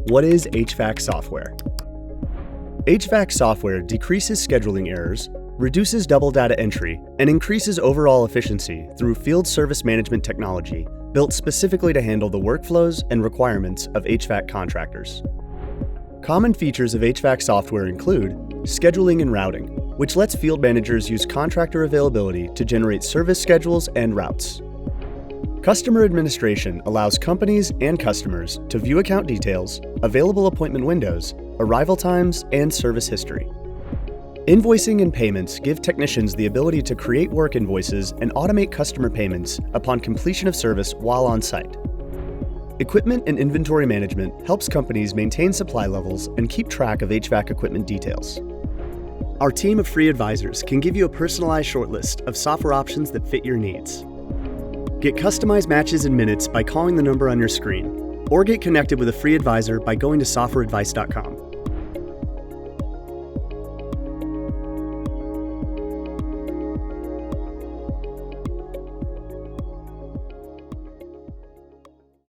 What is HVAC software? HVAC software decreases scheduling errors, reduces double data entry, and increases overall efficiency through field service management technology built specifically to handle the workflows and requirements of HVAC contractors. Common features of HVAC software include scheduling and routing, which lets field managers use contractor availability to generate service schedules and routes. Customer administration allows companies and customers to view account details, available appointment windows, arrival times, and service history. Invoicing and payments give technicians the ability to create work invoices and automate customer payments upon completion of service while on site. Equipment and inventory management helps companies maintain supply levels and keep track of HVAC equipment details. Our team of free advisors can give you a personalized shortlist of software options that fit your needs. Get customized matches in minutes by calling the number on your screen, or get connected with a free advisor by going to softwareadvice.com.